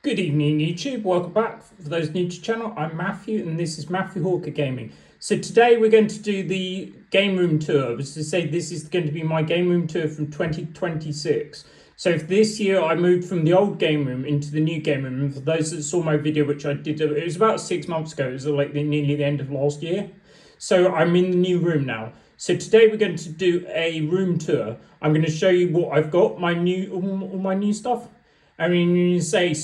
Good evening, YouTube. Welcome back. For those new to the channel, I'm Matthew, and this is Matthew Hawker Gaming. So today we're going to do the game room tour. As to say, this is going to be my game room tour from 2026. So if this year I moved from the old game room into the new game room, and for those that saw my video, which I did, it was about 6 months ago. It was like nearly the end of last year. So I'm in the new room now. So today we're going to do a room tour. I'm going to show you what I've got, all my new stuff. I mean, you say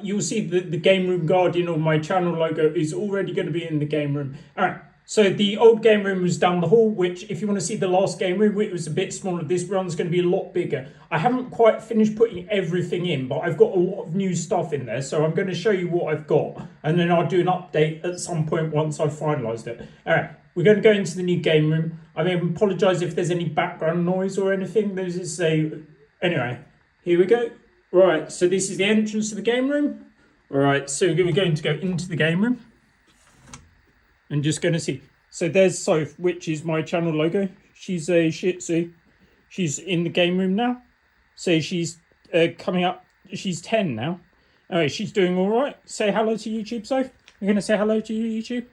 you'll see the Game Room Guardian or my channel logo is already going to be in the game room. All right. So the old game room was down the hall, which if you want to see the last game room, it was a bit smaller. This one's going to be a lot bigger. I haven't quite finished putting everything in, but I've got a lot of new stuff in there. So I'm going to show you what I've got, and then I'll do an update at some point once I've finalised it. All right. We're going to go into the new game room. I mean, apologise if there's any background noise or anything. There's just anyway, here we go. Right, so this is the entrance to the game room. Right, so we're going to go into the game room. And just going to see. So there's Soph, which is my channel logo. She's a Shih Tzu. She's in the game room now. So she's coming up. She's 10 now. Anyway, she's doing all right. Say hello to YouTube, Soph. You're going to say hello to YouTube?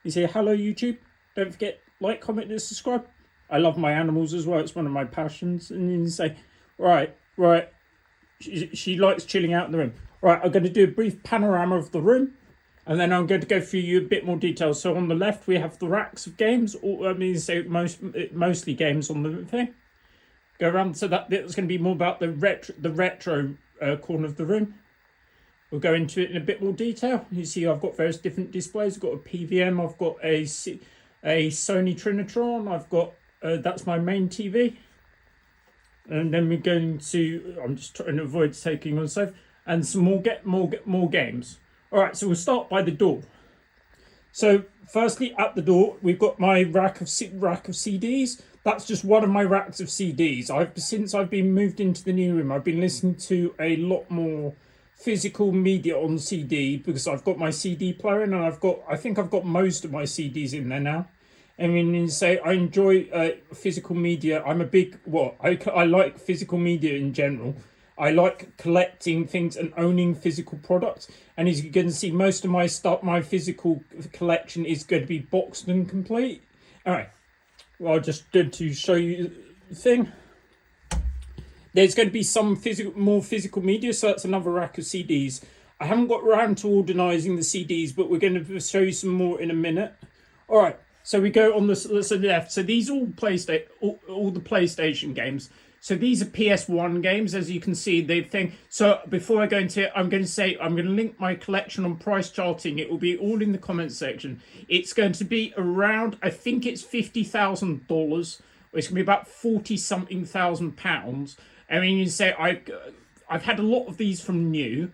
You say hello, YouTube. Don't forget, like, comment, and subscribe. I love my animals as well. It's one of my passions. And you say, right. She likes chilling out in the room. Right, I'm going to do a brief panorama of the room, and then I'm going to go through you a bit more detail. So on the left, we have the racks of games, or I mean, say mostly games on the thing. Go around, so that's going to be more about the retro corner of the room. We'll go into it in a bit more detail. You see, I've got various different displays. I've got a PVM. I've got a Sony Trinitron. I've got that's my main TV. And then we're going to, I'm just trying to avoid taking on Soph, and some more games. All right, so we'll start by the door. So firstly, at the door, we've got my rack of CDs. That's just one of my racks of CDs. Since I've been moved into the new room, I've been listening to a lot more physical media on CD because I've got my CD player in, and I think I've got most of my CDs in there now. I mean, you say I enjoy physical media. I'm a big I like physical media in general. I like collecting things and owning physical products. And as you can see, most of my stuff, my physical collection is going to be boxed and complete. All right. Well, I'll just going to show you the thing. There's going to be some more physical media, so that's another rack of CDs. I haven't got around to organising the CDs, but we're going to show you some more in a minute. All right. So we go on the left. So these are all the PlayStation games. So these are PS1 games, as you can see. The thing. So before I go into it, I'm going to link my collection on price charting. It will be all in the comments section. It's going to be around, I think it's $50,000. It's going to be about 40-something thousand pounds. I mean, you say I've had a lot of these from new,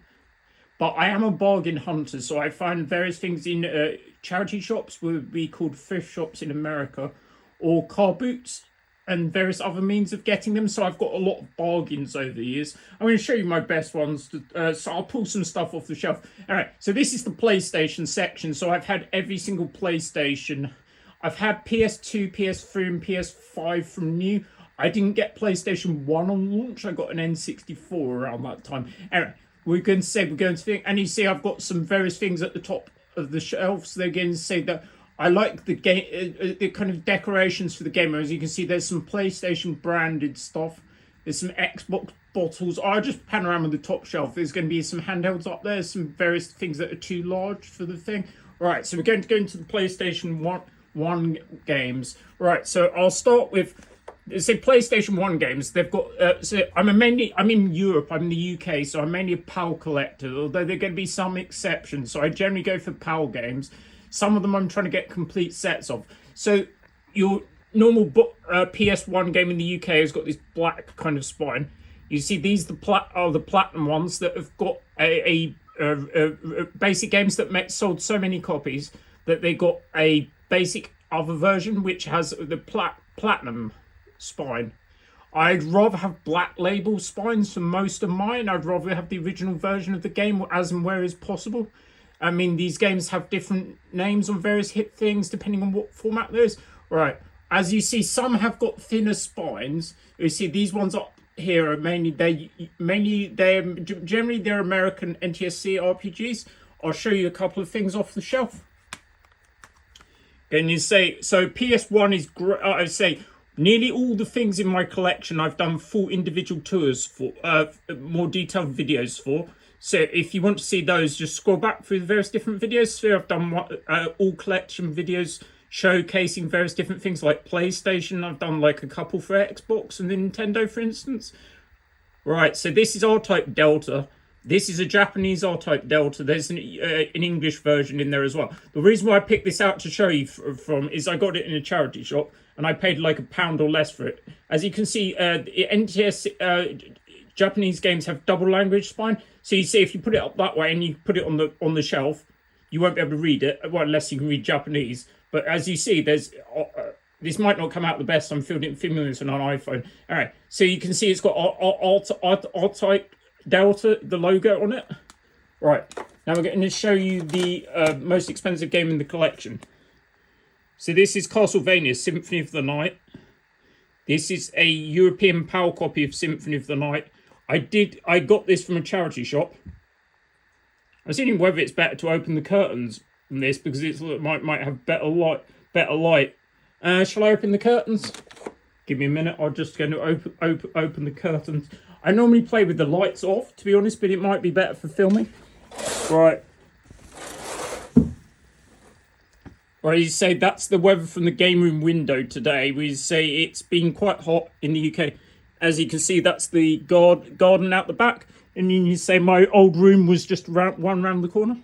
but I am a bargain hunter, so I find various things in charity shops, would be called thrift shops in America, or car boots, and various other means of getting them. So I've got a lot of bargains over the years. I'm going to show you my best ones. So I'll pull some stuff off the shelf. All right, so this is the PlayStation section. So I've had every single PlayStation. I've had PS2, PS3, and PS5 from new. I didn't get PlayStation 1 on launch. I got an N64 around that time. Anyway, we're going to think, and you see I've got some various things at the top of the shelves. They're going to say that I like the game, the kind of decorations for the game. As you can see, there's some PlayStation branded stuff. There's some Xbox bottles. I'll just panorama the top shelf. There's going to be some handhelds up there, some various things that are too large for the thing. Right, so we're going to go into the PlayStation 1 games. Right, so I'll start with, say, PlayStation 1 games. They've got, so I'm in Europe, I'm in the UK, so I'm mainly a PAL collector, although there are going to be some exceptions. So I generally go for PAL games. Some of them I'm trying to get complete sets of. So your normal PS1 game in the UK has got this black kind of spine. You see these are the platinum ones that have got basic games that sold so many copies that they got a basic other version which has the platinum spine. I'd rather have black label spines for most of mine. I'd rather have the original version of the game as and where is possible. I mean, these games have different names on various hit things depending on what format there is. Right, as you see, some have got thinner spines. You see these ones here are generally they're American NTSC RPGs. I'll show you a couple of things off the shelf. And you say, so PS1 is great. I say nearly all the things in my collection I've done full individual tours for, more detailed videos for. So if you want to see those, just scroll back through the various different videos. So I've done all collection videos showcasing various different things like PlayStation. I've done like a couple for Xbox and Nintendo, for instance. Right, so this is R-Type Delta. This is a Japanese R-Type Delta. There's an English version in there as well. The reason why I picked this out to show you from is I got it in a charity shop and I paid like £1 or less for it. As you can see, NTS Japanese games have double language spine. So you see, if you put it up that way and you put it on the shelf, you won't be able to read it, well, unless you can read Japanese. But as you see, there's this might not come out the best. I'm filming this on an iPhone. All right, so you can see it's got R-Type Delta, the logo on it. Right, now we're going to show you the most expensive game in the collection. So this is Castlevania Symphony of the Night. This is a European PAL copy of Symphony of the Night. I got this from a charity shop. I was thinking whether it's better to open the curtains than this because it might have better light. Shall I open the curtains? Give me a minute. I'm just going to open the curtains. I normally play with the lights off, to be honest, but it might be better for filming. Right. Right, you say that's the weather from the game room window today. We say it's been quite hot in the UK. As you can see, that's the garden out the back. And you say my old room was just one round the corner.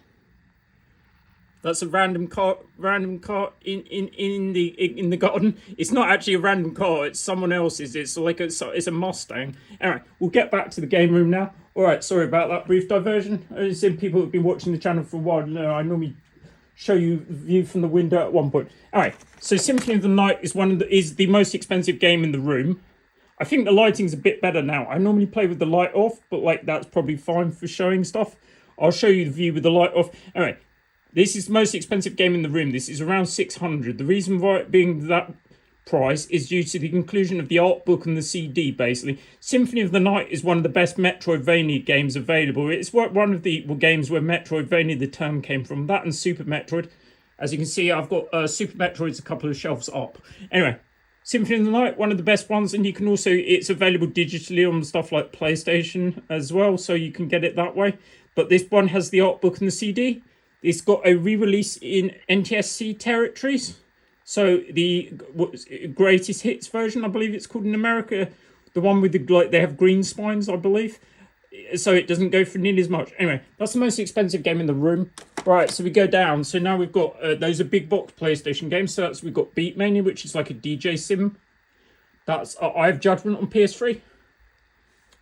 That's a random car in the garden. It's not actually a random car. It's someone else's. It's a Mustang. Anyway, we'll get back to the game room now. All right, sorry about that brief diversion. I've seen people who've been watching the channel for a while. No, I normally show you the view from the window at one point. All right, so Symphony of the Night is the most expensive game in the room. I think the lighting's a bit better now. I normally play with the light off, but like that's probably fine for showing stuff. I'll show you the view with the light off. All right. This is the most expensive game in the room. This is around 600. The reason why it being that price is due to the inclusion of the art book and the CD, basically. Symphony of the Night is one of the best Metroidvania games available. It's one of the games where Metroidvania, the term, came from. That and Super Metroid. As you can see, I've got Super Metroid's a couple of shelves up. Anyway, Symphony of the Night, one of the best ones. And you can also, it's available digitally on stuff like PlayStation as well, so you can get it that way. But this one has the art book and the CD. It's got a re-release in NTSC territories. So the greatest hits version, I believe it's called in America, the one with they have green spines, I believe. So it doesn't go for nearly as much. Anyway, that's the most expensive game in the room. Right, so we go down. So now we've got those are big box PlayStation games. So we've got Beatmania, which is like a DJ sim. That's I Have Judgment on PS3.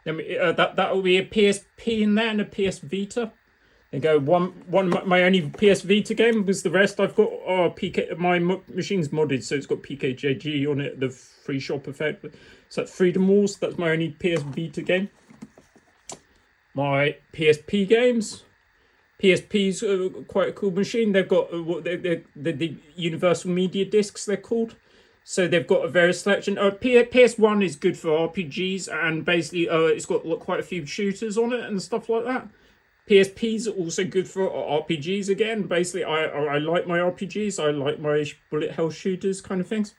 Then that will be a PSP in there and a PS Vita. There go one of my only PS Vita game was the rest I've got. PK. My machine's modded, so it's got PKJG on it. The free shop effect. So that's Freedom Wars. That's my only PS Vita game. My PSP games. PSP's quite a cool machine. They've got the Universal Media Discs. They're called. So they've got a various selection. PS1 is good for RPGs, and basically it's got quite a few shooters on it and stuff like that. PSPs are also good for RPGs again. Basically, I like my RPGs. I like my bullet hell shooters kind of things.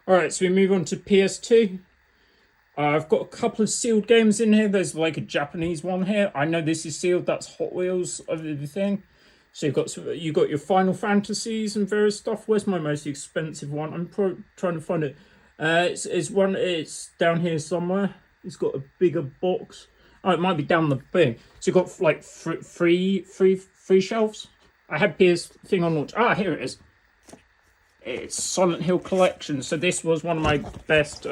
All right, so we move on to PS2. I've got a couple of sealed games in here. There's like a Japanese one here. I know this is sealed. That's Hot Wheels of the thing. So you've got your Final Fantasies and various stuff. Where's my most expensive one? I'm trying to find it. It's down here somewhere. It's got a bigger box. Oh, it might be down the thing. So you've got like free shelves. I had PS thing on launch. Ah, here it is. It's Silent Hill Collection. So this was one of my best.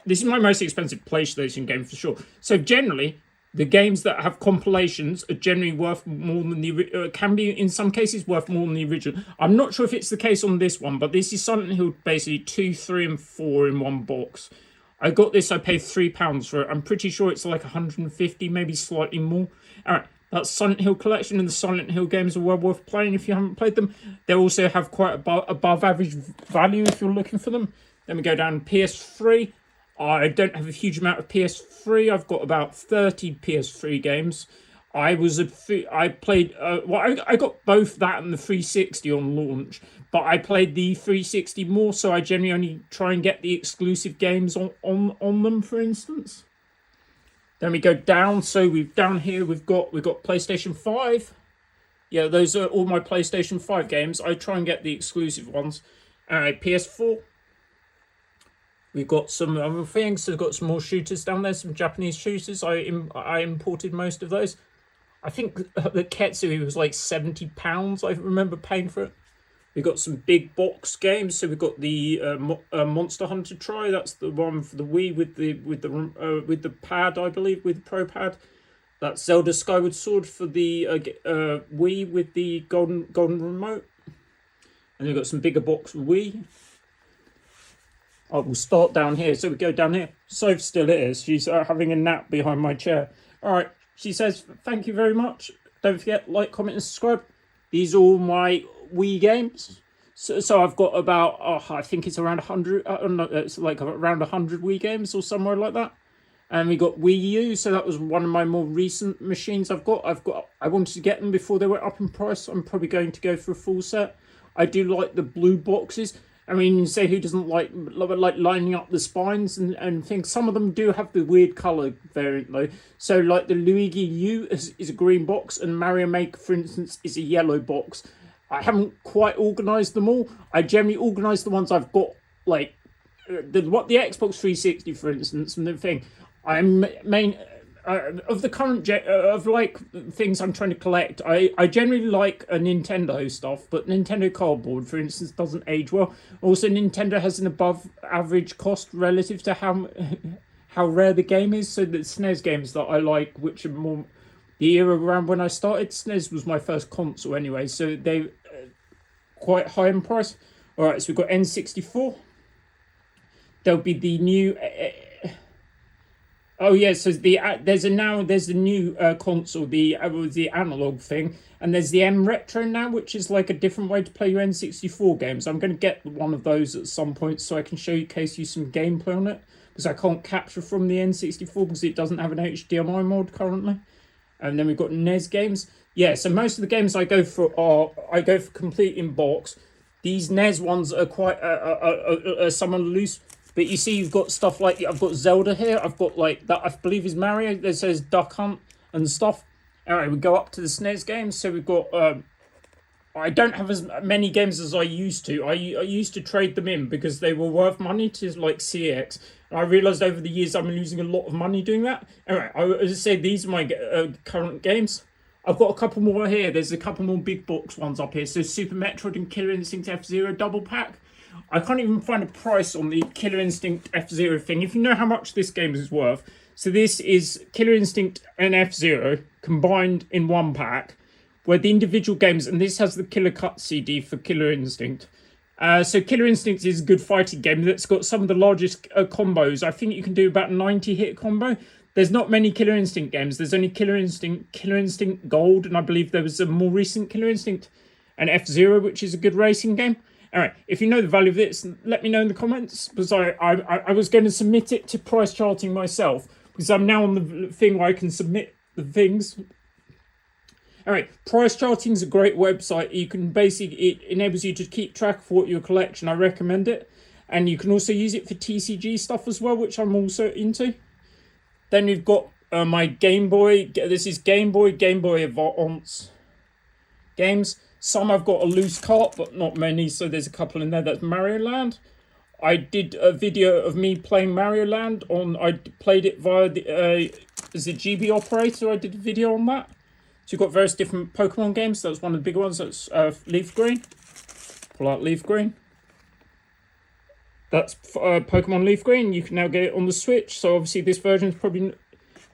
This is my most expensive PlayStation game for sure. So generally, the games that have compilations are generally worth more than the can be in some cases worth more than the original. I'm not sure if it's the case on this one, but this is Silent Hill basically 2, 3, and 4 in one box. I got this, I paid £3 for it. I'm pretty sure it's like 150, maybe slightly more. All right, that's Silent Hill Collection, and the Silent Hill games are well worth playing if you haven't played them. They also have quite above average value if you're looking for them. Then we go down to PS3. I don't have a huge amount of PS3. I've got about 30 PS3 games. I played, I got both that and the 360 on launch, but I played the 360 more, so I generally only try and get the exclusive games on them, for instance. Then we go down, so down here we've got PlayStation 5. Yeah, those are all my PlayStation 5 games. I try and get the exclusive ones. PS4. We've got some other things. So we've got some more shooters down there, some Japanese shooters. I imported most of those. I think the Ketsui was like £70. I remember paying for it. We've got some big box games. So we've got the Monster Hunter Try. That's the one for the Wii with the pad, I believe, with the Pro Pad. That's Zelda Skyward Sword for the Wii with the golden remote. And we've got some bigger box Wii. I will start down here. So we go down here. Soph still here. She's having a nap behind my chair. All right. She says, thank you very much. Don't forget, like, comment, and subscribe. These are all my Wii games. So I've got about, I think it's around 100. It's like around 100 Wii games or somewhere like that. And we got Wii U, so that was one of my more recent machines I've got. I wanted to get them before they went up in price. I'm probably going to go for a full set. I do like the blue boxes. I mean, you say who doesn't like lining up the spines and things. Some of them do have the weird colour variant though. So like the Luigi U is a green box, and Mario Maker, for instance, is a yellow box. I haven't quite organised them all. I generally organise the ones I've got, like the Xbox 360, for instance, and the thing. I'm of the current of like things I'm trying to collect. I generally like a Nintendo stuff, but Nintendo cardboard, for instance, doesn't age well. Also, Nintendo has an above average cost relative to how rare the game is. So the SNES games that I like, which are more the era around when I started, SNES was my first console anyway, so they quite high in price. All right, so we've got N64. There'll be the new. Oh yeah, so there's a new console, the analog thing, and there's the M Retro now, which is like a different way to play your N64 games. I'm going to get one of those at some point so I can showcase you some gameplay on it, because I can't capture from the N64 because it doesn't have an HDMI mod currently. And then we've got NES games. Yeah, so most of the games I go for complete in box. These NES ones are quite some are loose. But you see, you've got stuff like, I've got Zelda here. I've got like that, I believe is Mario. That says Duck Hunt and stuff. All right, we go up to the SNES games. So we've got, I don't have as many games as I used to. I used to trade them in because they were worth money to like CX. And I realised over the years I'm losing a lot of money doing that. Anyway, as I said, these are my current games. I've got a couple more here. There's a couple more big box ones up here. So Super Metroid and Killer Instinct F-Zero double pack. I can't even find a price on the Killer Instinct F-Zero thing. If you know how much this game is worth. So this is Killer Instinct and F-Zero combined in one pack, where the individual games, and this has the Killer Cut CD for Killer Instinct. So Killer Instinct is a good fighting game that's got some of the largest combos. I think you can do about 90 hit combo. There's not many Killer Instinct games. There's only Killer Instinct Gold, and I believe there was a more recent Killer Instinct and F-Zero, which is a good racing game. All right, if you know the value of this, let me know in the comments, because I was going to submit it to price charting myself, because I'm now on the thing where I can submit the things. All right, price charting is a great website. You can basically, it enables you to keep track of what your collection. I recommend it. And you can also use it for TCG stuff as well, which I'm also into. Then we've got my Game Boy. This is Game Boy Advance games. Some I've got a loose cart, but not many, so there's a couple in there. That's Mario Land. I did a video of me playing Mario Land I played it via the GB operator. I did a video on that. So you've got various different Pokemon games. That's one of the big ones. That's Leaf Green. Pull out Leaf Green. That's Pokemon Leaf Green. You can now get it on the Switch. So obviously this version's probably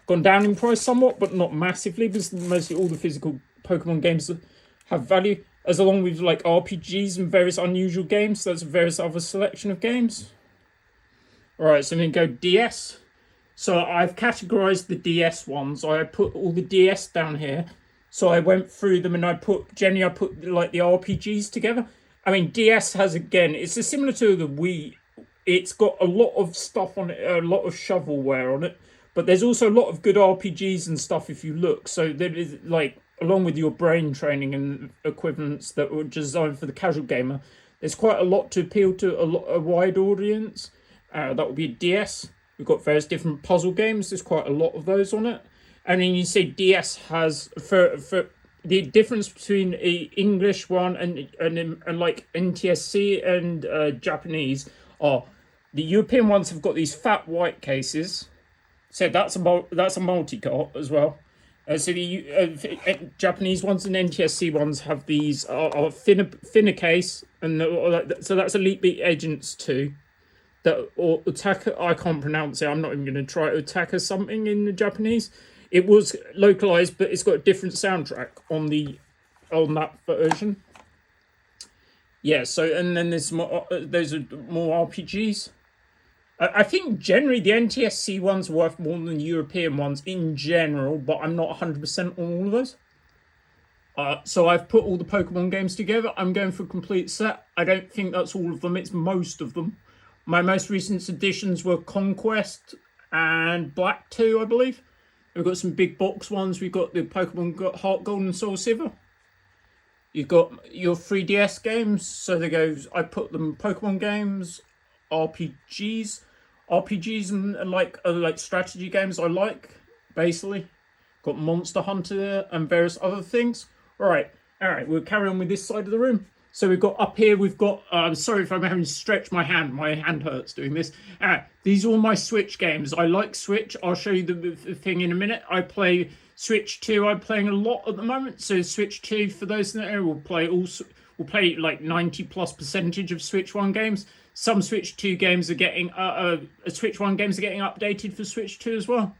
gone down in price somewhat, but not massively, because mostly all the physical Pokemon games have value, as along with like RPGs and various unusual games. So there's various other selection of games. Alright, so I'm going to go DS. So I've categorized the DS ones. I put all the DS down here. So I went through them and I put like the RPGs together. I mean, DS has, again, it's similar to the Wii it's got a lot of stuff on it, a lot of shovelware on it, but there's also a lot of good RPGs and stuff if you look. So there is, like, along with your brain training and equivalents that were designed for the casual gamer, there's quite a lot to appeal to a wide audience. That would be a DS. We've got various different puzzle games. There's quite a lot of those on it. And then you see DS has, for the difference between a English one and like NTSC and Japanese are the European ones have got these fat white cases. So that's a multi-cart as well. So the Japanese ones and NTSC ones have these are thinner case, and so that's Elite Beat Agents 2. Or Utaka, I can't pronounce it. I'm not even going to try it. Utaka something in the Japanese. It was localized, but it's got a different soundtrack on that version. Yeah. So and then there's more. Those are more RPGs. I think generally the NTSC ones are worth more than the European ones in general, but I'm not 100% on all of those. So I've put all the Pokemon games together. I'm going for a complete set. I don't think that's all of them. It's most of them. My most recent additions were Conquest and Black 2, I believe. We've got some big box ones. We've got the Pokemon Heart Gold and Soul Silver. You've got your 3DS games. So they go, I put them Pokemon games, RPGs and like strategy games I like, basically. Got Monster Hunter and various other things. All right, we'll carry on with this side of the room. So we've got up here, we've got, sorry if I'm having to stretch my hand hurts doing this. These are all my Switch games. I like Switch. I'll show you the thing in a minute. I play Switch 2. I'm playing a lot at the moment. So Switch 2, for those that know, we'll play like 90+% of Switch 1 games. Some Switch 2 games are getting, Switch 1 games are getting updated for Switch 2 as well.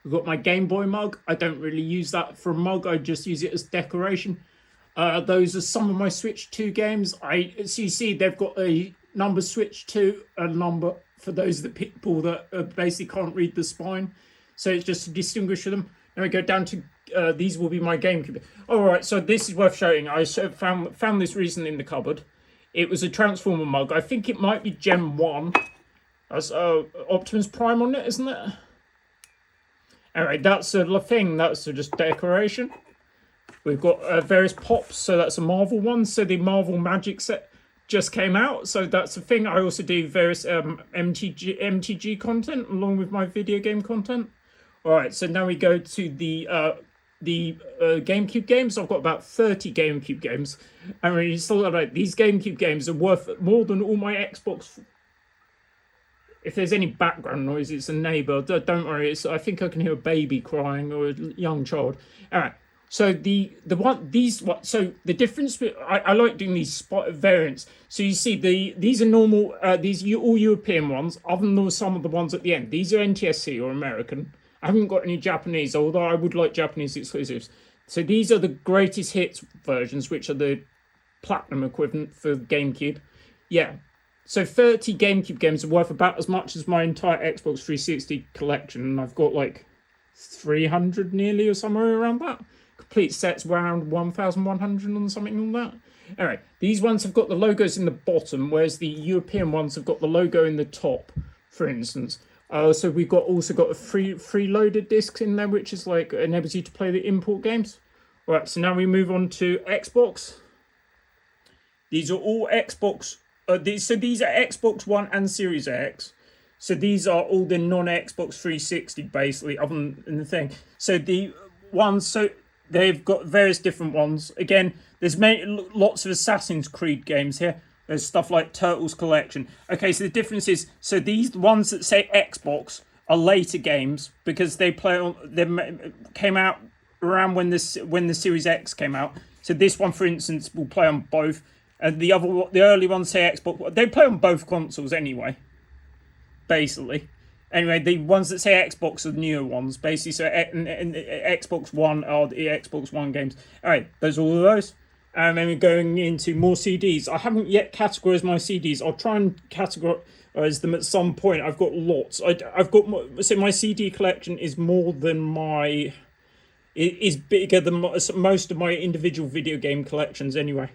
We've got my Game Boy mug. I don't really use that for a mug. I just use it as decoration. Those are some of my Switch 2 games. So you see, they've got a number Switch 2, a number for those people that basically can't read the spine. So it's just to distinguish them. Then we go down to, these will be my GameCube. All right, so this is worth showing. I found this recently in the cupboard. It was a Transformer mug. I think it might be Gen 1. That's Optimus Prime on it, isn't it? Anyway, that's a thing. That's just decoration. We've got various pops, so that's a Marvel one. So the Marvel Magic set just came out, so that's a thing. I also do various MTG content along with my video game content. All right, so now we go to the GameCube games. I've got about 30 GameCube games. I mean, it's all like these GameCube games are worth more than all my Xbox. If there's any background noise, it's a neighbor. Don't worry. I think I can hear a baby crying or a young child. All right. So the difference. I like doing these spot variants. So you see these are normal. These all European ones. Other than some of the ones at the end. These are NTSC or American. I haven't got any Japanese, although I would like Japanese exclusives. So these are the greatest hits versions, which are the platinum equivalent for GameCube. Yeah. So 30 GameCube games are worth about as much as my entire Xbox 360 collection. And I've got like 300 nearly or somewhere around that. Complete sets around 1,100 and something like that. Anyway, these ones have got the logos in the bottom, whereas the European ones have got the logo in the top, for instance. So we've also got a free-loaded disc in there, which is like enables you to play the import games. All right, so now we move on to Xbox. These are all Xbox. These are Xbox One and Series X. So these are all the non-Xbox 360, basically, other than the thing. So the ones, so they've got various different ones. Again, there's lots of Assassin's Creed games here. There's stuff like Turtles Collection. Okay, so the difference is, so these ones that say Xbox are later games because they came out around when the Series X came out. So this one, for instance, will play on both. And the early ones say Xbox. They play on both consoles anyway. Basically. Anyway, the ones that say Xbox are the newer ones. Basically, so and Xbox One are the Xbox One games. All right, those are all of those. And then we're going into more CDs. I haven't yet categorized my CDs. I'll try and categorize them at some point. I've got lots. I've got so my CD collection is more than my. It is bigger than most of my individual video game collections. Anyway,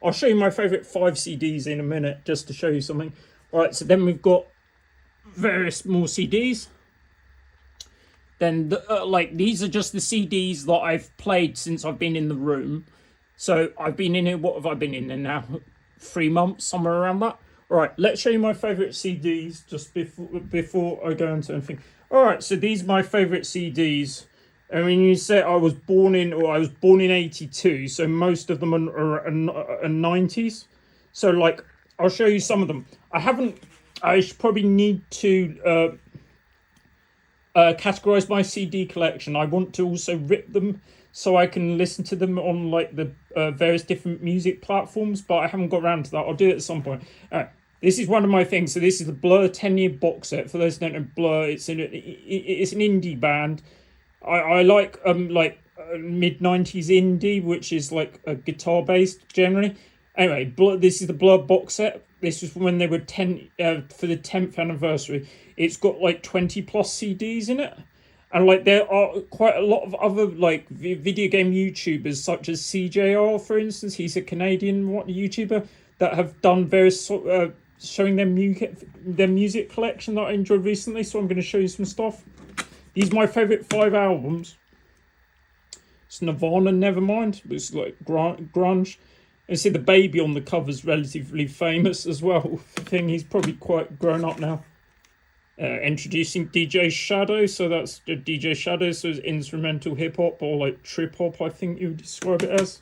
I'll show you my favorite 5 CDs in a minute, just to show you something. Right, so then we've got various more CDs. Then, these are just the CDs that I've played since I've been in the room. So I've been in here, what have I been in there now? 3 months, somewhere around that. All right, let's show you my favourite CDs just before I go into anything. All right, so these are my favourite CDs. I mean, you say I was born in 82, so most of them are 90s. So, like, I'll show you some of them. I should probably need to categorize my CD collection. I want to also rip them so I can listen to them on like the various different music platforms, but I haven't got around to that. I'll do it at some point. All right, this is one of my things. So this is the Blur 10-year box set. For those who don't know Blur, it's an indie band. I like mid-90s indie, which is like a guitar based generally. Anyway, this is the Blur box set. This was when they were for the 10th anniversary. It's got like 20 plus CDs in it. And like there are quite a lot of other like video game YouTubers, such as CJR, for instance. He's a Canadian YouTuber that have done various showing their music collection that I enjoyed recently. So I'm going to show you some stuff. These are my favourite 5 albums. It's Nirvana, Nevermind. It's like grunge. And see the baby on the cover is relatively famous as well. I think he's probably quite grown up now. Introducing DJ Shadow. So that's the DJ Shadow. So it's instrumental hip hop or like trip hop, I think you would describe it as.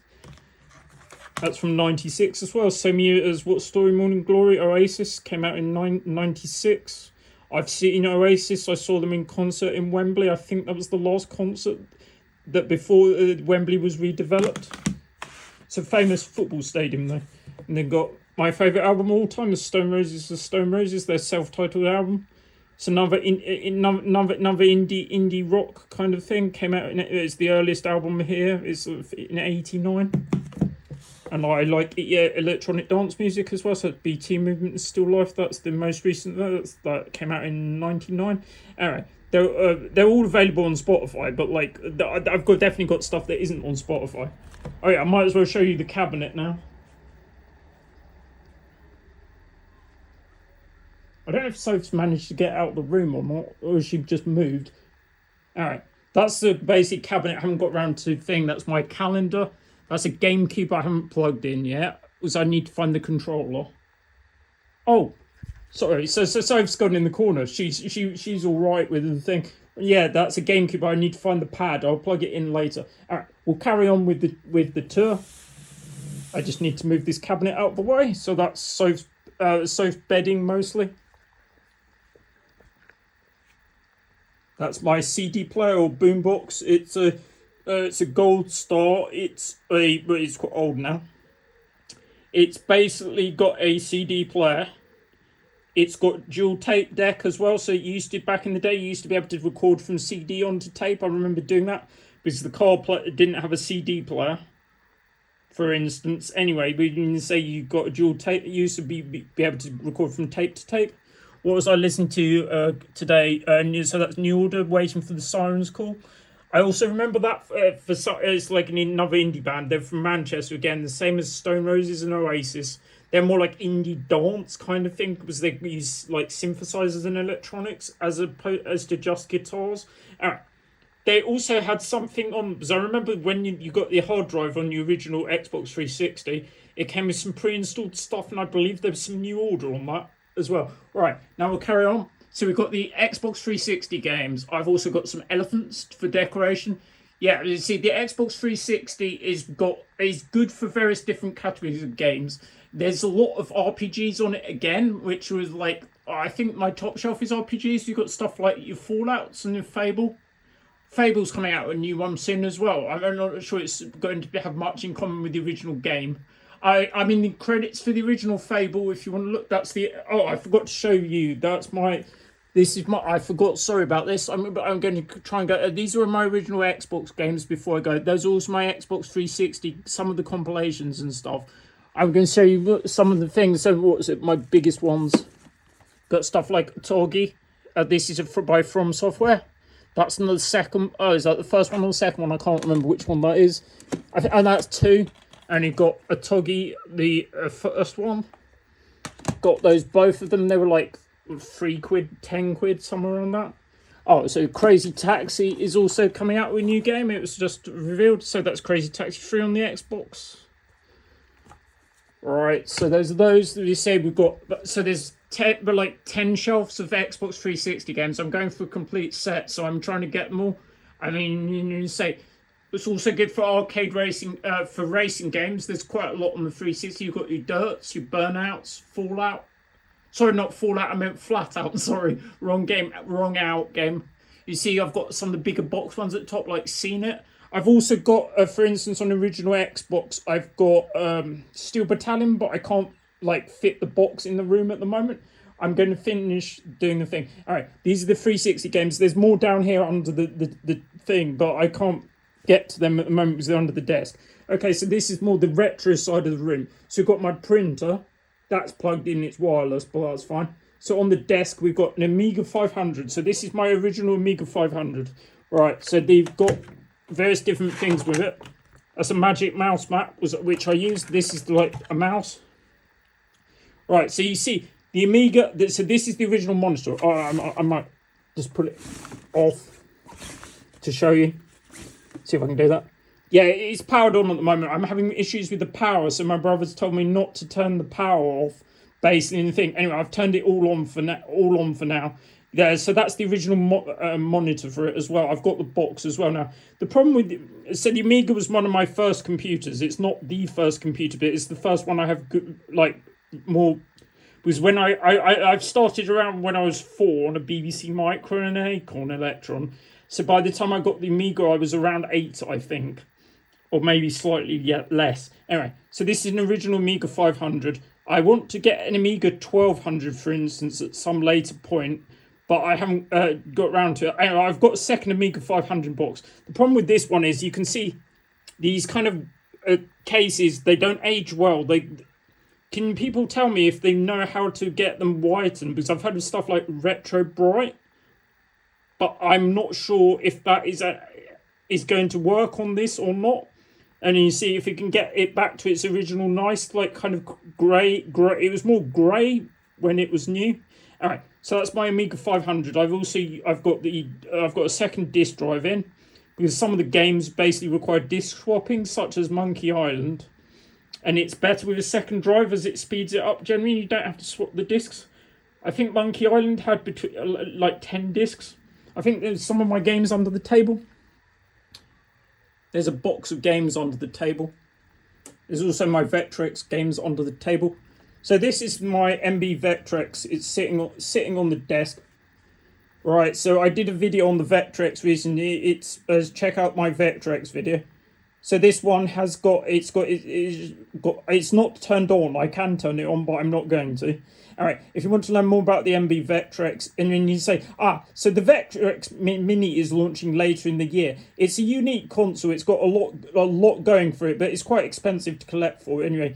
That's from 96 as well. Same year as What Story Morning Glory. Oasis came out in 96. I've seen Oasis. I saw them in concert in Wembley. I think that was the last concert that before Wembley was redeveloped. It's a famous football stadium though. And they've got my favourite album of all time, the Stone Roses. The Stone Roses, their self-titled album. It's another indie rock kind of thing. Came out it's the earliest album here. It's in '89. And I like electronic dance music as well. So BT Movement is Still Life. That's the most recent. That came out in '99. Anyway, they're all available on Spotify. But like I've definitely got stuff that isn't on Spotify. Oh yeah, I might as well show you the cabinet now. I don't know if Soph's managed to get out of the room or not, or she just moved. Alright, that's the basic cabinet. I haven't got around to thing. That's my calendar. That's a GameCube I haven't plugged in yet, because I need to find the controller. Oh, sorry. So Soph's gone in the corner. She's all right with the thing. Yeah, that's a GameCube. I need to find the pad. I'll plug it in later. Alright, we'll carry on with the tour. I just need to move this cabinet out of the way. So that's Soph's bedding mostly. That's my CD player or boombox. It's a Gold Star. It's quite old now. It's basically got a CD player. It's got dual tape deck as well. So back in the day, you used to be able to record from CD onto tape. I remember doing that because the car didn't have a CD player, for instance. Anyway, we can say you got a dual tape. You used to be able to record from tape to tape. What was I listening to today? So that's New Order, Waiting for the Sirens Call. I also remember that it's like another indie band. They're from Manchester again, the same as Stone Roses and Oasis. They're more like indie dance kind of thing because they use like synthesizers and electronics as to just guitars. They also had something on, because I remember when you got the hard drive on the original Xbox 360, it came with some pre-installed stuff, and I believe there was some New Order on that as well. Right, now we'll carry on. So we've got the Xbox 360 games. I've also got some elephants for decoration. Yeah, you see, the Xbox 360 is good for various different categories of games. There's a lot of RPGs on it again, which was like, I think my top shelf is RPGs. You've got stuff like your Fallouts and your Fable. Fable's coming out a new one soon as well. I'm not sure it's going to have much in common with the original game. I'm in the credits for the original Fable. If you want to look, that's the. Oh, I forgot to show you. That's my. This is my. I forgot. Sorry about this. I'm going to try and go. These are my original Xbox games. Before I go, those are also my Xbox 360. Some of the compilations and stuff. I'm going to show you some of the things. So what's it? My biggest ones. Got stuff like Togi. This is by From Software. That's the second. Oh, is that the first one or the second one? I can't remember which one that is. And that's 2. And you've got a Togi, the first one. I've got those, both of them. They were like £3, £10, somewhere around that. Oh, so Crazy Taxi is also coming out with a new game. It was just revealed. So that's Crazy Taxi 3 on the Xbox. Right, so those are those that we say we've got. So there's 10 shelves of Xbox 360 games. I'm going for a complete set, so I'm trying to get them all. I mean, you say it's also good for arcade racing, for racing games. There's quite a lot on the 360. You've got your Dirts, your Burnouts, Fallout. Sorry, not Fallout, I meant Flat Out. Sorry, wrong game, wrong out game. You see, I've got some of the bigger box ones at the top, like Seen It. I've also got, for instance, on the original Xbox, I've got Steel Battalion, but I can't like fit the box in the room at the moment. I'm going to finish doing the thing. All right, these are the 360 games. There's more down here under the thing, but I can't get to them at the moment because they're under the desk. Okay, so this is more the retro side of the room. So we've got my printer. That's plugged in, it's wireless, but that's fine. So on the desk, we've got an Amiga 500. So this is my original Amiga 500. Right, so they've got various different things with it. That's a magic mouse mat, which I used. This is like a mouse. Right, so you see the Amiga. So this is the original monitor. Oh, I might just put it off to show you. See if I can do that. Yeah, it's powered on at the moment. I'm having issues with the power, so my brother's told me not to turn the power off, basically, in the thing. Anyway, I've turned it all on for now. Yeah, so that's the original monitor for it as well. I've got the box as well now. The problem with the Amiga was one of my first computers. It's not the first computer, but it's the first one I have more. Because when I've started around when I was 4 on a BBC Micro and an Acorn Electron. So by the time I got the Amiga, I was around 8, I think. Or maybe slightly less. Anyway, so this is an original Amiga 500. I want to get an Amiga 1200, for instance, at some later point. But I haven't got around to it. Anyway, I've got a second Amiga 500 box. The problem with this one is you can see these kind of cases, they don't age well. Can people tell me if they know how to get them whitened? Because I've heard of stuff like Retro Bright. But I'm not sure if that is going to work on this or not. And you see if you can get it back to its original nice, like kind of grey. It was more grey when it was new. All right, so that's my Amiga 500. I've got a second disk drive in because some of the games basically require disk swapping, such as Monkey Island, and it's better with a second drive as it speeds it up. Generally, you don't have to swap the disks. I think Monkey Island had between like 10 disks. I think there's some of my games under the table. There's a box of games under the table. There's also my Vectrex games under the table. So this is my MB Vectrex. It's sitting on the desk. Right, so I did a video on the Vectrex recently. Check out my Vectrex video. So this one has it's not turned on. I can turn it on, but I'm not going to. All right, if you want to learn more about the MB Vectrex, and then you say, so the Vectrex Mini is launching later in the year. It's a unique console. It's got a lot going for it, but it's quite expensive to collect for. Anyway,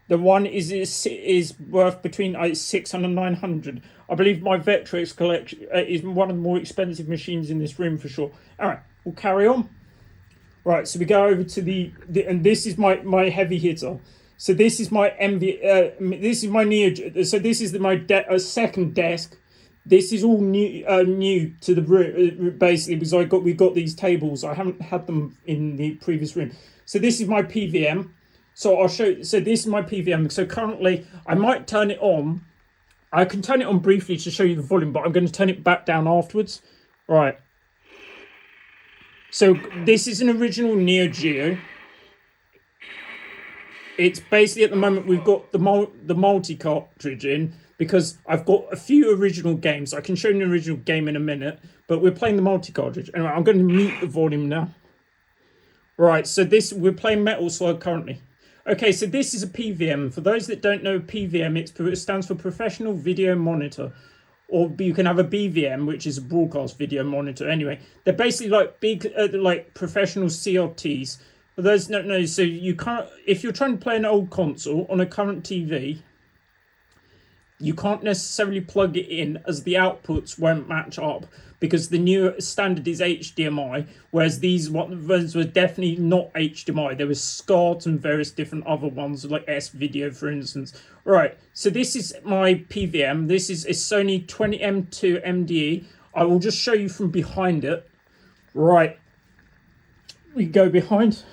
the one is worth between 600 and 900. I believe my Vectrex collection is one of the more expensive machines in this room for sure. All right, we'll carry on. Right, so we go over to and this is my heavy hitter. So this is my this is my Neo. So this is my second desk. This is all new to the room, basically, because we got these tables. I haven't had them in the previous room. So this is my PVM. So I'll show you. So this is my PVM. So currently, I might turn it on. I can turn it on briefly to show you the volume, but I'm going to turn it back down afterwards. Right. So this is an original Neo Geo. It's basically at the moment we've got the multi cartridge in because I've got a few original games. I can show you an original game in a minute, but we're playing the multi cartridge. Anyway, I'm going to mute the volume now. Right, so we're playing Metal Slug currently. Okay, so this is a PVM. For those that don't know PVM, it stands for Professional Video Monitor. Or you can have a BVM, which is a broadcast video monitor. Anyway, they're basically like big, like professional CRTs. For those that don't know, so you can't, if you're trying to play an old console on a current TV, you can't necessarily plug it in, as the outputs won't match up, because the new standard is HDMI, whereas these ones were definitely not HDMI. There was SCART and various different other ones, like S-Video, for instance. Right, so this is my PVM. This is a Sony 20M2 MDE. I will just show you from behind it. Right, we go behind.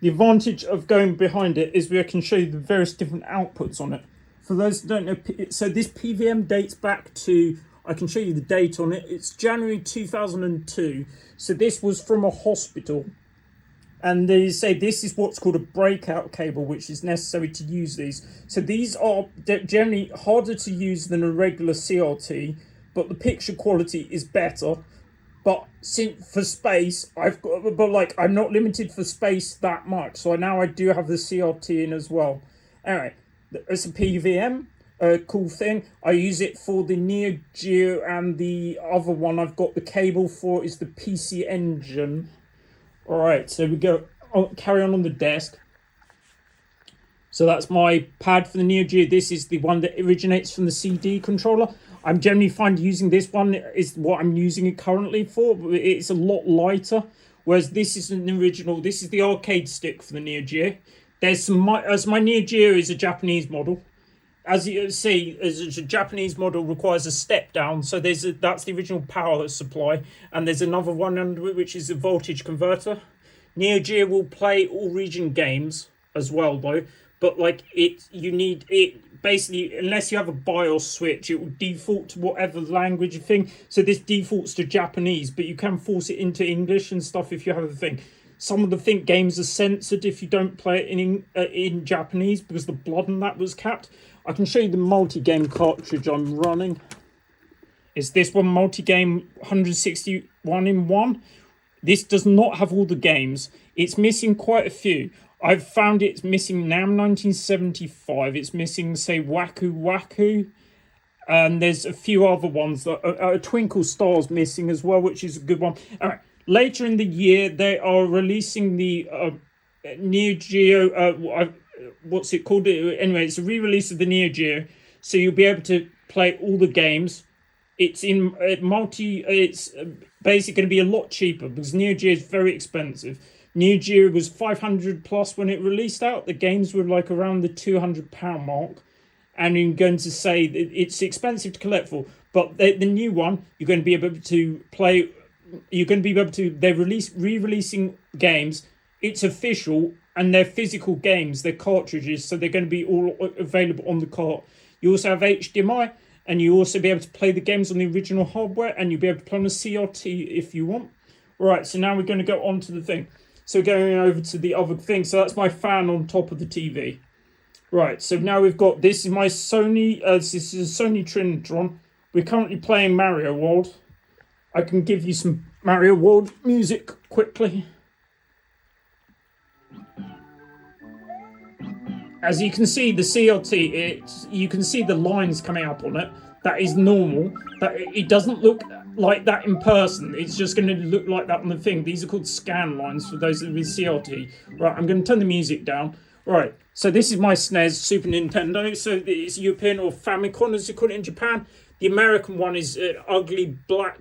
The advantage of going behind it is we can show you the various different outputs on it. For those who don't know, so this PVM dates back to, I can show you the date on it. It's January 2002. So this was from a hospital. And they say this is what's called a breakout cable, which is necessary to use these. So these are generally harder to use than a regular CRT, but the picture quality is better. But for space, I'm not limited for space that much. So now I do have the CRT in as well. Anyway, it's a PVM, a cool thing. I use it for the Neo Geo, and the other one I've got the cable for is the PC Engine. All right, so we go carry on the desk. So that's my pad for the Neo Geo. This is the one that originates from the CD controller. I'm generally fine using this one, is what I'm using it currently for. It's a lot lighter, whereas this is an original. This is the arcade stick for the Neo Geo. There's some, as my Neo Geo is a Japanese model. As you see, as a Japanese model requires a step down, so that's the original power supply, and there's another one under it which is a voltage converter. Neo Geo will play all region games as well though, but you need it basically, unless you have a BIOS switch, it will default to whatever language thing. So this defaults to Japanese, but you can force it into English and stuff if you have a thing. Some of the games are censored if you don't play it in Japanese, because the blood and that was capped. I can show you the multi-game cartridge I'm running. It's this one, multi-game 161 in 1. This does not have all the games. It's missing quite a few. I've found it's missing Nam 1975. It's missing, say, Waku Waku. And there's a few other ones. Twinkle Star's missing as well, which is a good one. All right. Later in the year, they are releasing the Neo Geo. What's it called? Anyway, it's a re-release of the Neo Geo, so you'll be able to play all the games. It's in It's basically going to be a lot cheaper, because Neo Geo is very expensive. Neo Geo was 500 plus when it released out. The games were like around the £200 mark, and you're going to say that it's expensive to collect for. But the new one, you're going to be able to play. You're going to be able to. They're re-releasing games. It's official, and they're physical games. They're cartridges, so they're going to be all available on the cart. You also have HDMI, and you also be able to play the games on the original hardware, and you'll be able to play on a CRT if you want. Right, so now we're going to go on to the thing. So going over to the other thing. So that's my fan on top of the TV. Right, so now we've got, this is my Sony, this is a Sony Trinitron. We're currently playing Mario World. I can give you some Mario World music quickly. As you can see, the CRT, you can see the lines coming up on it. That is normal. That it doesn't look like that in person. It's just going to look like that on the thing. These are called scan lines for those with CRT. Right, I'm going to turn the music down. Right, so this is my SNES Super Nintendo. So it's European, or Famicom as you call it in Japan. The American one is ugly black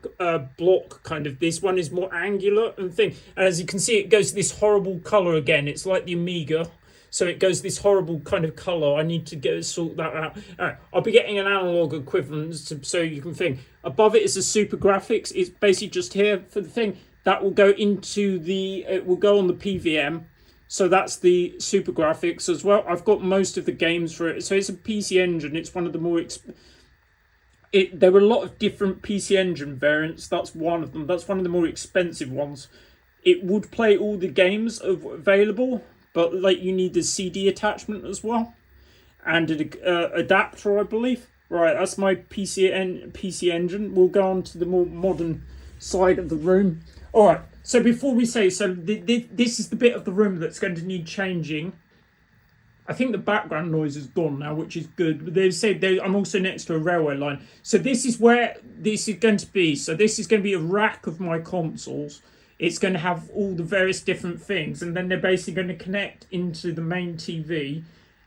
block kind of. This one is more angular and thing. And as you can see, it goes to this horrible colour again. It's like the Amiga. So it goes this horrible kind of colour. I need to sort that out. All right, I'll be getting an analog equivalent so you can think. Above it is the Super Graphics. It's basically just here for the thing. That will go into the, it will go on the PVM. So that's the Super Graphics as well. I've got most of the games for it. So it's a PC Engine. It's one of the more... there were a lot of different PC Engine variants. That's one of them. That's one of the more expensive ones. It would play all the games available, but you need the CD attachment as well, and an adapter, I believe. Right, that's my PC Engine. We'll go on to the more modern side of the room. All right, so before we say, this is the bit of the room that's going to need changing. I think the background noise is gone now, which is good. But they say I'm also next to a railway line. So this is where this is going to be. So this is going to be a rack of my consoles. It's going to have all the various different things, and then they're basically going to connect into the main TV,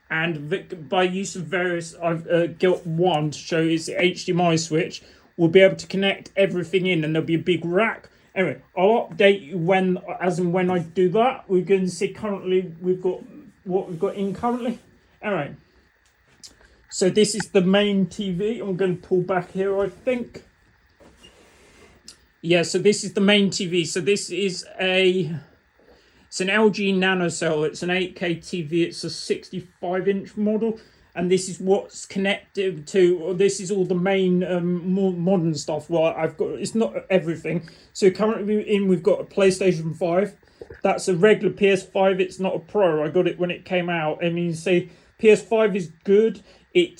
and by use of various, I've got one to show it's the HDMI switch. We'll be able to connect everything in, and there'll be a big rack. Anyway, I'll update you when I do that. We're going to see currently we've got what we've got in currently. Anyway, so this is the main TV. I'm going to pull back here, I think. Yeah, so this is the main TV. So this is it's an LG NanoCell. It's an 8K TV. It's a 65-inch model. And this is what's connected to, this is all the main more modern stuff. Well, it's not everything. So currently we've got a PlayStation 5. That's a regular PS5. It's not a Pro. I got it when it came out. I mean, say PS5 is good. They've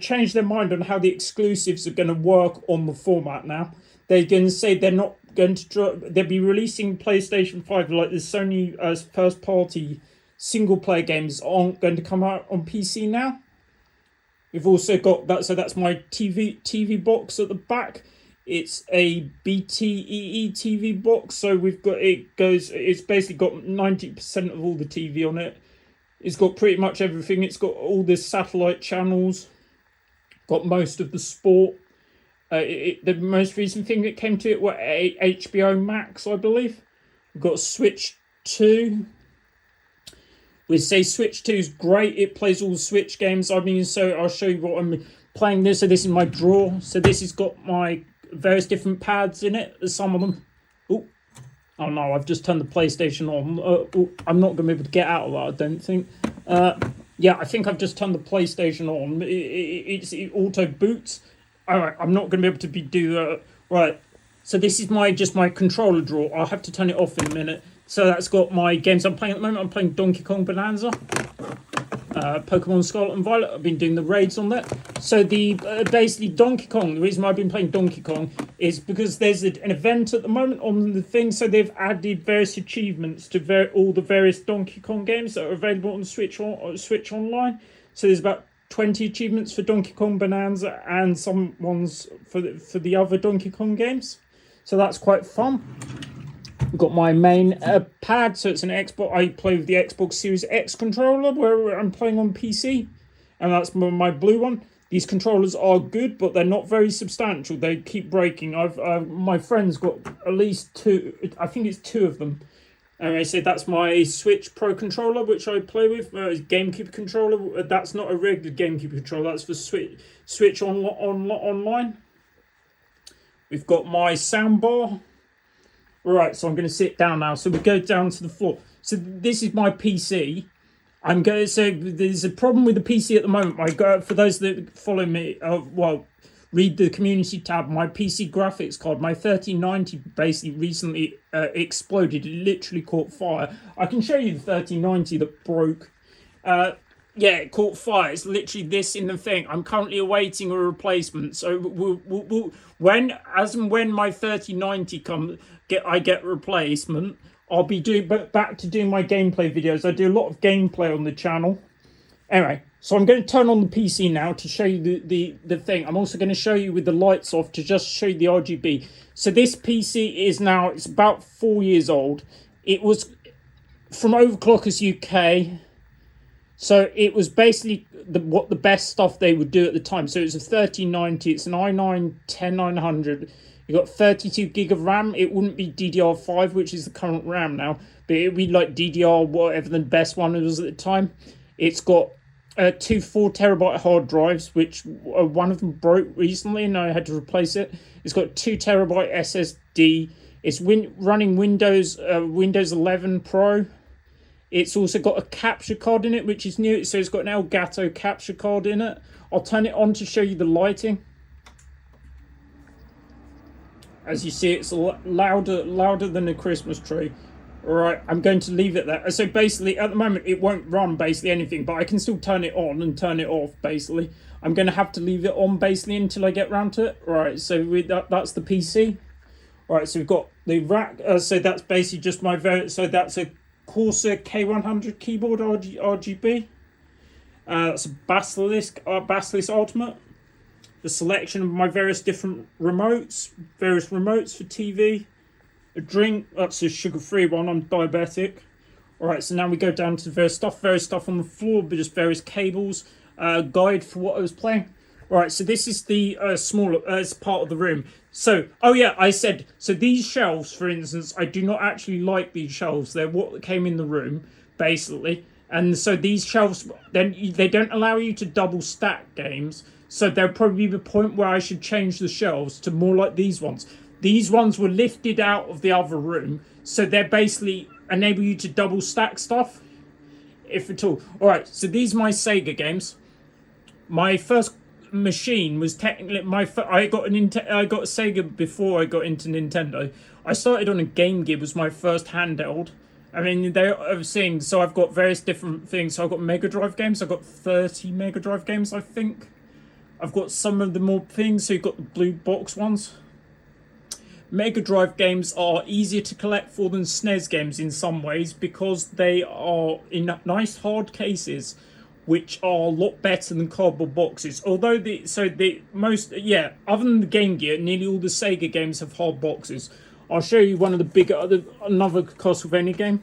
changed their mind on how the exclusives are going to work on the format now. They're going to say they're not going to, they'll be releasing PlayStation 5 like the Sony first party single player games aren't going to come out on PC now. We've also got that, so that's my TV box at the back. It's a BTEE TV box, so it's basically got 90% of all the TV on it. It's got pretty much everything. It's got all the satellite channels, got most of the sport. The most recent thing that came to it were HBO Max, I believe. We've got Switch 2. We say Switch 2 is great. It plays all the Switch games. I mean, so I'll show you what I'm playing this. So this is my drawer. So this has got my various different pads in it. Some of them. Oh no, I've just turned the PlayStation on. I'm not going to be able to get out of that, I don't think. Yeah, I think I've just turned the PlayStation on. It auto boots. Alright, I'm not going to be able to do that. Right, so this is my controller drawer. I'll have to turn it off in a minute. So that's got my games I'm playing at the moment. I'm playing Donkey Kong Bonanza, Pokemon Scarlet and Violet. I've been doing the raids on that. So basically Donkey Kong, the reason why I've been playing Donkey Kong is because there's an event at the moment on the thing. So they've added various achievements to all the various Donkey Kong games that are available on Switch Online. So there's about 20 achievements for Donkey Kong Bonanza and some ones for the other Donkey Kong games. So that's quite fun. I've got my main pad, so it's an Xbox. I play with the Xbox Series X controller where I'm playing on PC, and that's my blue one. These controllers are good, but they're not very substantial. They keep breaking. My friend's got at least two. I think it's two of them. And I say that's my Switch Pro controller, which I play with. GameCube controller. That's not a regular GameCube controller. That's for Switch Online. We've got my soundbar. Right, so I'm going to sit down now. So we go down to the floor. So this is my PC. So there's a problem with the PC at the moment. For those that follow me, read the community tab. My PC graphics card, my 3090, basically recently exploded. It literally caught fire. I can show you the 3090 that broke. Yeah, it caught fire. It's literally this in the thing. I'm currently awaiting a replacement. So when my 3090 I get replacement, I'll be back to doing my gameplay videos. I do a lot of gameplay on the channel. Anyway, so I'm going to turn on the PC now to show you the thing. I'm also going to show you with the lights off to just show you the RGB. So this PC it's about 4 years old. It was from Overclockers UK. So it was basically the best stuff they would do at the time. So it was a 3090. It's an i9-10900. You got 32 gig of RAM. It wouldn't be DDR5, which is the current RAM now, but it would be like DDR, whatever the best one was at the time. It's got two 4 terabyte hard drives, which one of them broke recently, and I had to replace it. It's got 2 terabyte SSD. It's running Windows 11 Pro. It's also got a capture card in it, which is new. So it's got an Elgato capture card in it. I'll turn it on to show you the lighting. As you see, it's louder than a Christmas tree. All right, I'm going to leave it there. So basically, at the moment, it won't run basically anything, but I can still turn it on and turn it off, basically. I'm going to have to leave it on, basically, until I get round to it. All right, so that's the PC. All right, so we've got the rack. So that's basically just so that's a Corsair K100 keyboard RGB. That's a Basilisk Ultimate. The selection of my various different remotes for TV. A drink, that's a sugar-free one, I'm diabetic. All right, so now we go down to various stuff on the floor, but just various cables, guide for what I was playing. All right, so this is the smaller part of the room. So, oh yeah, I said, so these shelves, for instance, I do not actually like these shelves. They're what came in the room, basically. And so these shelves, then they don't allow you to double stack games. So there'll probably be the point where I should change the shelves to more like these ones. These ones were lifted out of the other room, so they're basically enable you to double stack stuff, if at all. All right, so these are my Sega games. My first machine was technically I got a Sega before I got into Nintendo. I started on a Game Gear, was my first handheld. I mean, they're seeing, so I've got various different things. So I've got Mega Drive games. I've got 30 Mega Drive games, I think. I've got some of the more things. So you've got the blue box ones. Mega Drive games are easier to collect for than SNES games in some ways because they are in nice hard cases, which are a lot better than cardboard boxes. Although other than the Game Gear, nearly all the Sega games have hard boxes. I'll show you one of the bigger, another Castlevania game.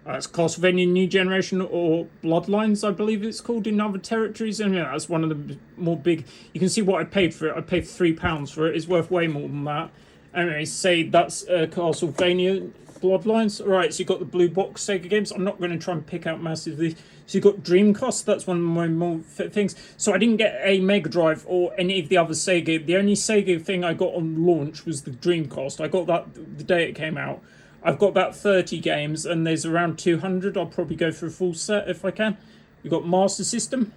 It's Castlevania New Generation or Bloodlines, I believe it's called in other territories. And yeah, that's one of the more big. You can see what I paid for it. I paid £3 for it. It's worth way more than that. Anyway, say that's Castlevania Bloodlines. All right, so you've got the blue box Sega games. I'm not going to try and pick out massively. So you've got Dreamcast. That's one of my more things. So I didn't get a Mega Drive or any of the other Sega. The only Sega thing I got on launch was the Dreamcast. I got that the day it came out. I've got about 30 games, and there's around 200. I'll probably go for a full set if I can. You've got Master System.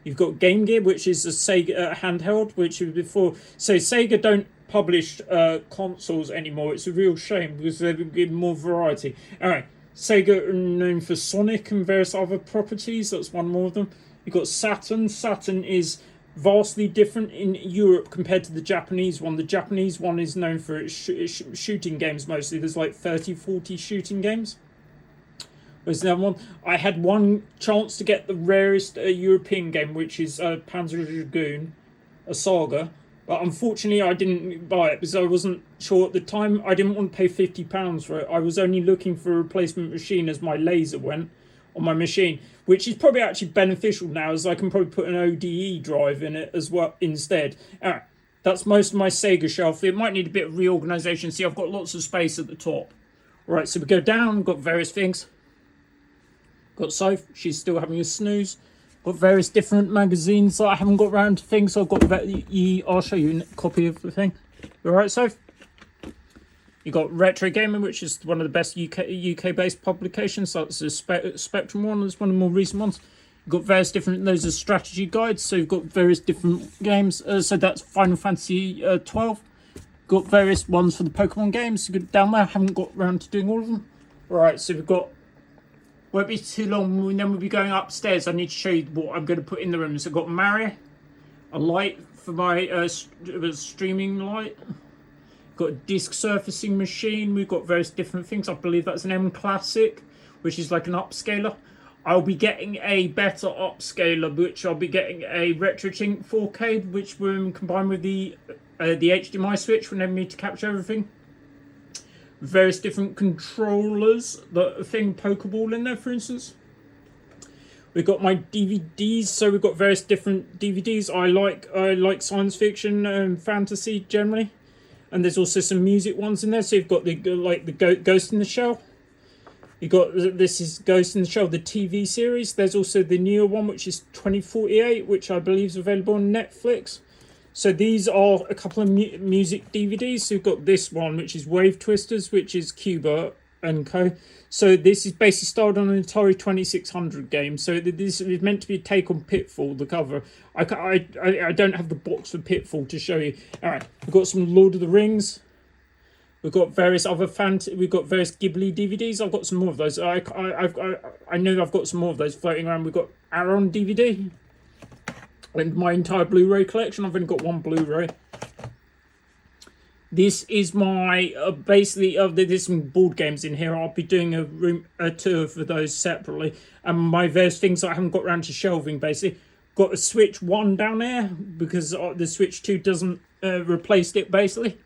You've got Game Gear, which is a Sega handheld, which was before. So Sega don't publish consoles anymore. It's a real shame because they've given more variety. All right, Sega are known for Sonic and various other properties. That's one more of them. You've got Saturn. Saturn is vastly different in Europe compared to the Japanese one. The Japanese one is known for its shooting games mostly. There's like 30, 40 shooting games. Whereas the other one, I had one chance to get the rarest European game, which is Panzer Dragoon, a saga. But unfortunately, I didn't buy it because I wasn't sure at the time. I didn't want to pay £50 for it. I was only looking for a replacement machine as my laser went on my machine, which is probably actually beneficial now, as I can probably put an ODE drive in it as well instead. Alright, that's most of my Sega shelf. It might need a bit of reorganisation. See, I've got lots of space at the top. Alright, so we go down, got various things. Got Soph, she's still having a snooze. Got various different magazines that I haven't got around to things, so I've got I'll show you a copy of the thing. Alright, Soph? You got Retro Gamer, which is one of the best UK based publications. So that's the Spectrum one. It's one of the more recent ones. You've got various different. Those are strategy guides. So you've got various different games. So that's Final Fantasy 12. Got various ones for the Pokemon games. You go down there. I haven't got around to doing all of them. All right. So we've got. Won't be too long. And then we'll be going upstairs. I need to show you what I'm going to put in the room. So I've got Mario, a light for my streaming light. Got a disc surfacing machine. We've got various different things. I believe that's an M Classic, which is like an upscaler. I'll be getting a better upscaler, which I'll be getting a RetroTink 4K, which will combine with the HDMI switch will enable me to capture everything. Various different controllers. The thing Pokeball in there, for instance. We've got my DVDs, so we've got various different DVDs. I like science fiction and fantasy generally. And there's also some music ones in there. So you've got the Ghost in the Shell. You got this is Ghost in the Shell, the TV series. There's also the newer one, which is 2048, which I believe is available on Netflix. So these are a couple of music DVDs. So you've got this one, which is Wave Twisters, which is Cuba and Co. So this is basically started on an Atari 2600 game. So this is meant to be a take on Pitfall, the cover. I don't have the box for Pitfall to show you. All right, we've got some Lord of the Rings. We've got various other we've got various Ghibli DVDs. I've got some more of those. I know I've got some more of those floating around. We've got Aaron DVD. And my entire Blu-ray collection. I've only got one Blu-ray. This is my basically there's some board games in here. I'll be doing a tour for those separately, and my various things I haven't got around to shelving. Basically, got a Switch 1 down there because the Switch 2 doesn't replace it. Basically,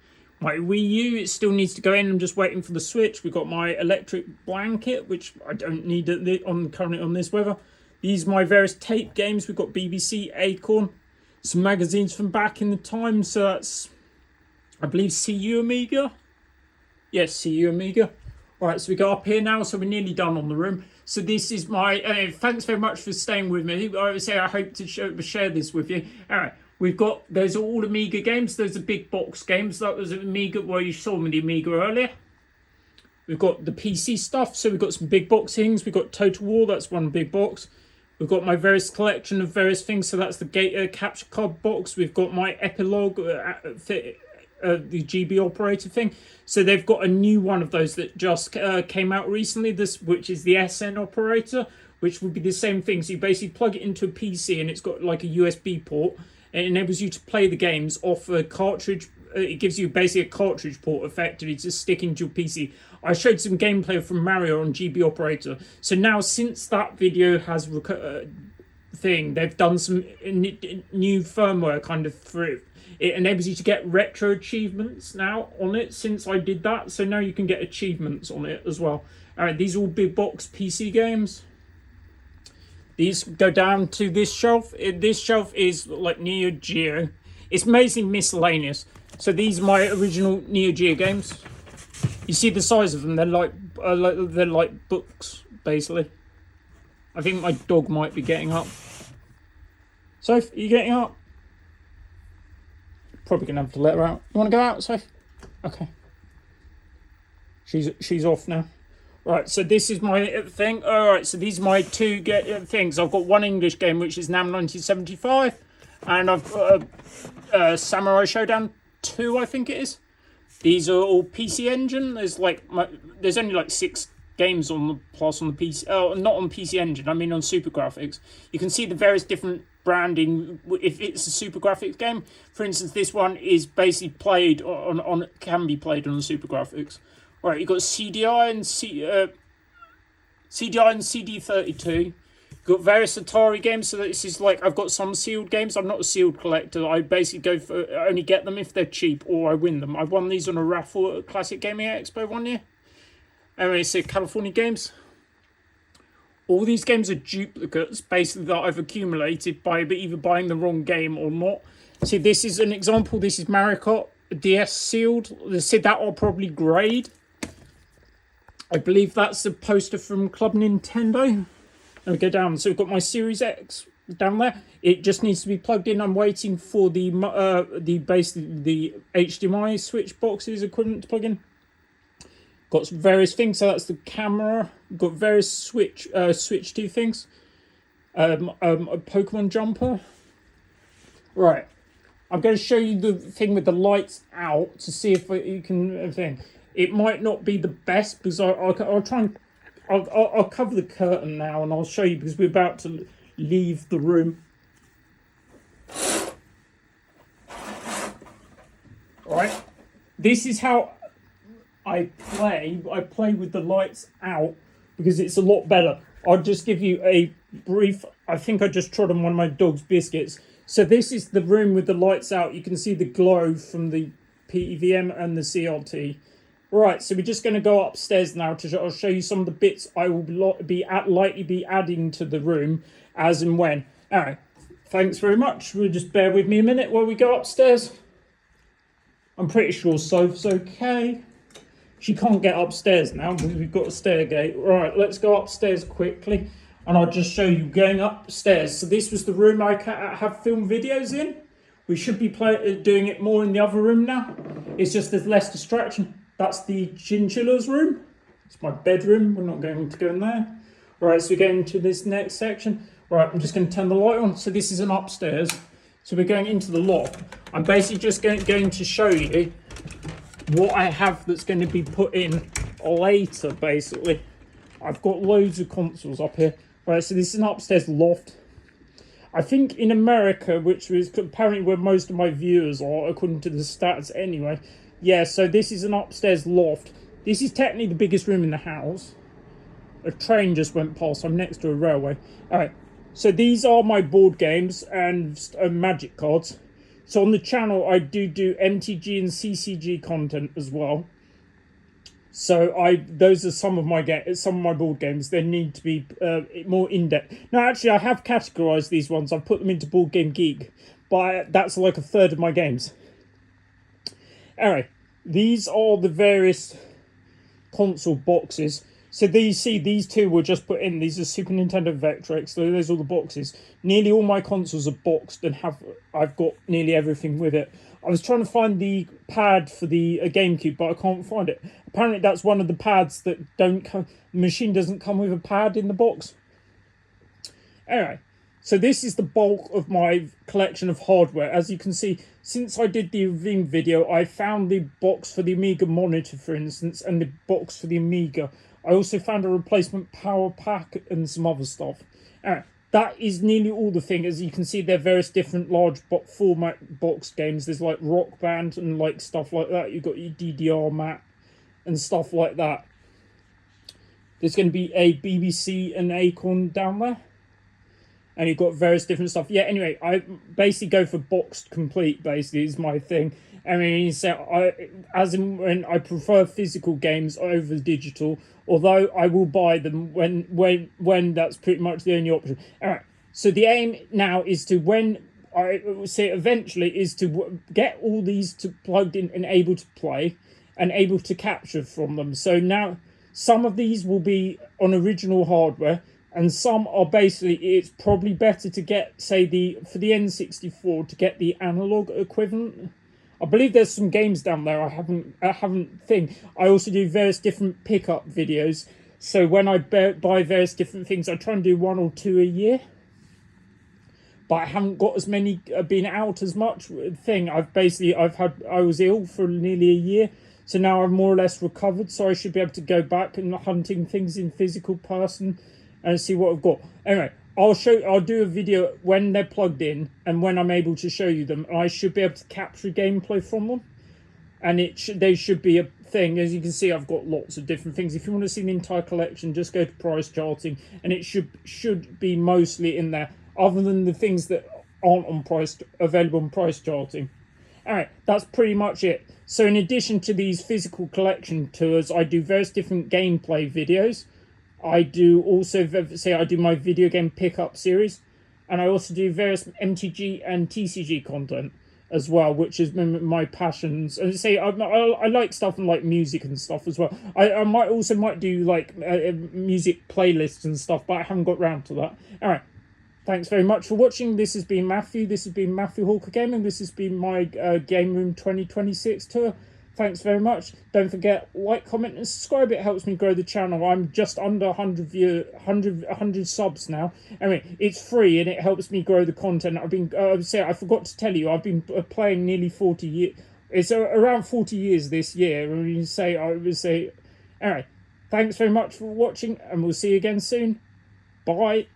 My Wii U, it still needs to go in. I'm just waiting for the Switch. We've got my electric blanket, which I don't need currently on this weather. These are my various tape games. We've got BBC, Acorn, some magazines from back in the time. So that's, I believe, CU Amiga. Yes, CU Amiga. All right, so we go up here now. So we're nearly done on the room. So this is my, thanks very much for staying with me. I would say I hope to share this with you. All right. We've got, those are all Amiga games. Those are big box games. That was Amiga, where you saw me the Amiga earlier. We've got the PC stuff. So we've got some big box things. We've got Total War. That's one big box. We've got my various collection of various things. So that's the capture card box. We've got my Epilogue, the GB operator thing. So they've got a new one of those that just came out recently. This, which is the SN operator, which would be the same thing. So you basically plug it into a PC and it's got like a USB port. It enables you to play the games off a cartridge. It gives you basically a cartridge port effectively to stick into your PC. I showed some gameplay from Mario on GB Operator. So now, since that video has they've done some new firmware kind of for it. It enables you to get retro achievements now on it since I did that. So now you can get achievements on it as well. All right, these are all big box PC games. These go down to this shelf. This shelf is like Neo Geo. It's mainly miscellaneous. So these are my original Neo Geo games. You see the size of them? They're like books, basically. I think my dog might be getting up. Soph, are you getting up? Probably gonna have to let her out. You want to go out, Soph? Okay. She's off now. Right, so this is my thing. All right, so these are my two things. I've got one English game, which is NAM 1975, and I've got Samurai Showdown 2, I think it is. These are all PC Engine. There's only like 6 games on the PC. Oh, not on PC Engine. I mean on Super Graphics. You can see the various different branding. If it's a Super Graphics game, for instance, this one is basically played can be played on the Super Graphics. Right, you've got CDI and CD32. You've got various Atari games. So this is like, I've got some sealed games. I'm not a sealed collector. I basically only get them if they're cheap or I win them. I won these on a raffle at Classic Gaming Expo one year. Anyway, so California games. All these games are duplicates, basically, that I've accumulated by either buying the wrong game or not. See, this is an example. This is Mario Kart DS sealed. They said that I'll probably grade. I believe that's the poster from Club Nintendo. And we go down. So we've got my Series X down there. It just needs to be plugged in. I'm waiting for the HDMI switch boxes equivalent to plug in. Got some various things. So that's the camera. Got various Switch 2 things. A Pokemon jumper. Right. I'm going to show you the thing with the lights out to see if you can thing. It might not be the best because I'll try and I'll cover the curtain now and I'll show you because we're about to leave the room. All right, this is how I play. I play with the lights out because it's a lot better. I'll just give you a brief. I think I just trod on one of my dog's biscuits. So this is the room with the lights out. You can see the glow from the PEVM and the CRT. Right, so we're just going to go upstairs now I'll show you some of the bits I will likely be adding to the room as and when. All right, thanks very much. We'll just bear with me a minute while we go upstairs. I'm pretty sure Soph's okay. She can't get upstairs now because we've got a stair gate. Right, let's go upstairs quickly. And I'll just show you going upstairs. So this was the room I have filmed videos in. We should be doing it more in the other room now. It's just there's less distraction. That's the chinchilla's room. It's my bedroom. We're not going to go in there. Right, so we're going to this next section. Right, I'm just going to turn the light on. So this is an upstairs. So we're going into the loft. I'm basically just going to show you what I have that's going to be put in later, basically. I've got loads of consoles up here. Right, so this is an upstairs loft. I think in America, which is apparently where most of my viewers are, according to the stats anyway. Yeah, so this is an upstairs loft. This is technically the biggest room in the house. A train just went past. I'm next to a railway. All right, so these are my board games and magic cards. So on the channel, I do MTG and CCG content as well. So those are some of my board games. They need to be more in depth. Now, actually, I have categorized these ones. I've put them into Board Game Geek, but that's like a third of my games. Anyway, these are the various console boxes. So these two were just put in. These are Super Nintendo Vectrex. So there's all the boxes. Nearly all my consoles are boxed and I've got nearly everything with it. I was trying to find the pad for the GameCube, but I can't find it. Apparently that's one of the pads that don't come. The machine doesn't come with a pad in the box. Anyway, so this is the bulk of my collection of hardware. As you can see, since I did the Veeam video, I found the box for the Amiga monitor, for instance, and the box for the Amiga. I also found a replacement power pack and some other stuff. Anyway, that is nearly all the thing. As you can see, there are various different large format box games. There's like Rock Band and like stuff like that. You've got your DDR map and stuff like that. There's going to be a BBC and Acorn down there. And you've got various different stuff. Yeah, anyway, I basically go for boxed complete, basically, is my thing. I mean, so when I prefer physical games over digital, although I will buy them when that's pretty much the only option. All right, so the aim now is to, when I say eventually, is to get all these plugged in and able to play and able to capture from them. So now some of these will be on original hardware, and some are basically, it's probably better to get, say, for the N64, to get the analog equivalent. I believe there's some games down there I haven't think. I also do various different pickup videos. So when I buy various different things, I try and do 1 or 2 a year. But I haven't got as many been out as much thing. I was ill for nearly a year. So now I've more or less recovered. So I should be able to go back and hunting things in physical person and see what I've got. Anyway, I'll do a video when they're plugged in and when I'm able to show you them. I should be able to capture gameplay from them, and they should be a thing. As you can see, I've got lots of different things. If you want to see the entire collection, just go to price charting, and it should be mostly in there, other than the things that aren't available on price charting. All right, that's pretty much it. So in addition to these physical collection tours, I do various different gameplay videos. I do also I do my video game pickup series, and I also do various MTG and TCG content as well, which is my passions. And I like stuff and like music and stuff as well. I might do like music playlists and stuff, but I haven't got round to that. All right, thanks very much for watching. This has been Matthew. This has been Matthew Hawker Gaming. This has been my Game Room 2026 tour. Thanks very much. Don't forget, like, comment, and subscribe. It helps me grow the channel. I'm just under 100 subs now. Anyway, it's free and it helps me grow the content. I forgot to tell you, I've been playing nearly 40 years. It's around 40 years this year. Anyway, thanks very much for watching, and we'll see you again soon. Bye.